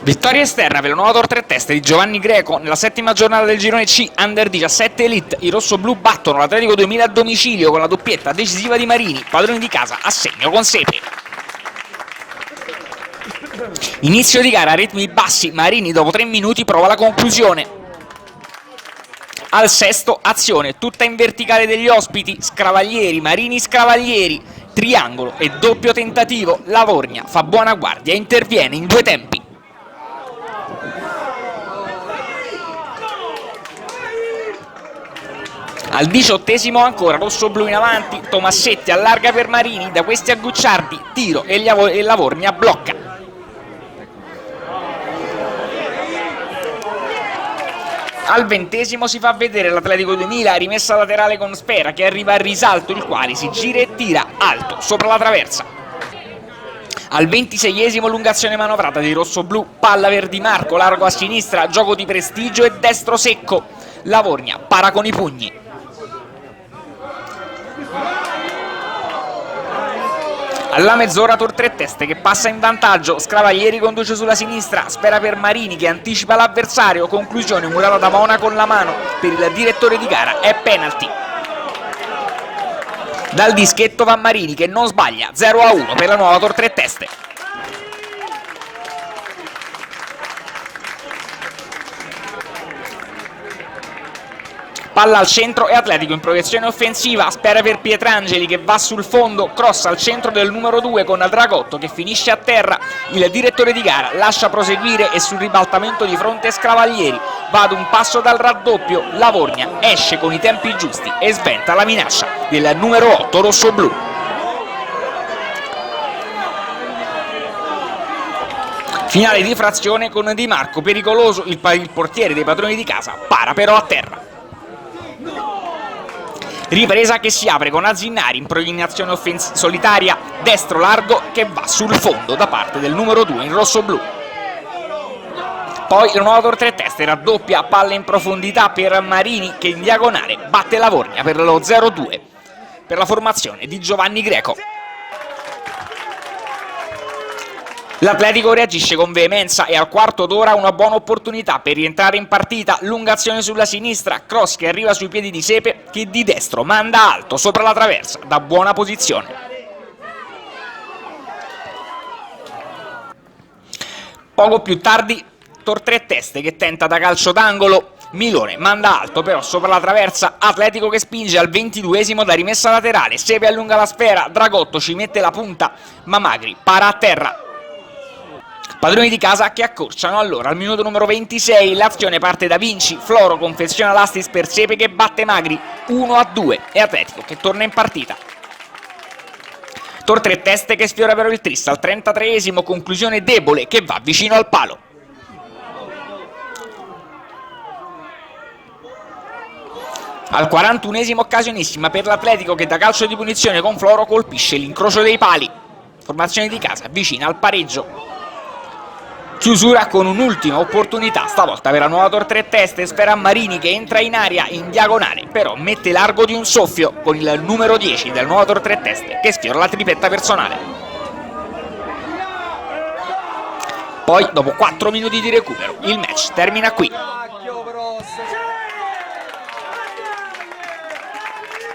Vittoria esterna per la nuova Tor 3 teste di Giovanni Greco nella settima giornata del girone C Under 17 Elite. I rossoblù battono l'Atletico 2000 a domicilio con la doppietta decisiva di Marini, padroni di casa a segno con Sepe. Inizio di gara a ritmi bassi, Marini dopo 3 minuti prova la conclusione. Al sesto azione, tutta in verticale degli ospiti, Scravaglieri, Marini, Scravaglieri, triangolo e doppio tentativo, Lavorgna fa buona guardia e interviene in 2 tempi. Al 18esimo ancora rossoblù in avanti, Tomassetti allarga per Marini, da questi a Gucciardi, tiro e Lavorgna blocca. Al 20esimo si fa vedere l'Atletico 2000, rimessa laterale con Spera che arriva al risalto, il quale si gira e tira alto sopra la traversa. Al 26esimo lungazione manovrata di rossoblù, palla per Di Marco, largo a sinistra, gioco di prestigio e destro secco. Lavorgna para con i pugni. Alla mezz'ora Tor 3 teste che passa in vantaggio, Scravaglieri conduce sulla sinistra, Spera per Marini che anticipa l'avversario, conclusione murata da Mona con la mano, per il direttore di gara è penalty. Dal dischetto va Marini che non sbaglia, 0-1 per la nuova Tor 3 teste. Palla al centro e Atletico in proiezione offensiva, Spera per Pietrangeli che va sul fondo, cross al centro del numero 2 con Dragotto che finisce a terra, il direttore di gara lascia proseguire e sul ribaltamento di fronte Scravaglieri va ad un passo dal raddoppio, Lavorgna esce con i tempi giusti e sventa la minaccia del numero 8 rossoblù. Finale di frazione con Di Marco pericoloso, il portiere dei padroni di casa para però a terra. Ripresa che si apre con Azzinari in proiezione solitaria, destro largo che va sul fondo da parte del numero 2 in rossoblù. Poi la nuova Tor 3 teste raddoppia, palla in profondità per Marini che in diagonale batte Lavorgna per lo 0-2 per la formazione di Giovanni Greco. L'Atletico reagisce con veemenza e al quarto d'ora una buona opportunità per rientrare in partita, lungazione sulla sinistra, cross che arriva sui piedi di Sepe che di destro manda alto sopra la traversa da buona posizione. Poco più tardi Tor 3 teste che tenta da calcio d'angolo, Milone manda alto però sopra la traversa, Atletico che spinge al 22esimo da rimessa laterale, Sepe allunga la sfera, Dragotto ci mette la punta ma Magri para a terra. Padroni di casa che accorciano allora al minuto numero 26, l'azione parte da Vinci, Floro confeziona l'assist per Sepe che batte Magri 1-2 e Atletico che torna in partita. Tor 3 teste che sfiora però il tris al 33esimo, conclusione debole che va vicino al palo. Al 41esimo occasionissima per l'Atletico che da calcio di punizione con Floro colpisce l'incrocio dei pali. Formazione di casa vicina al pareggio. Chiusura con un'ultima opportunità, stavolta per la nuova Tor 3 teste, Spera Marini che entra in aria in diagonale, però mette largo di un soffio con il numero 10 del nuovo Tor 3 teste che sfiora la tripletta personale. Poi, dopo 4 minuti di recupero, il match termina qui.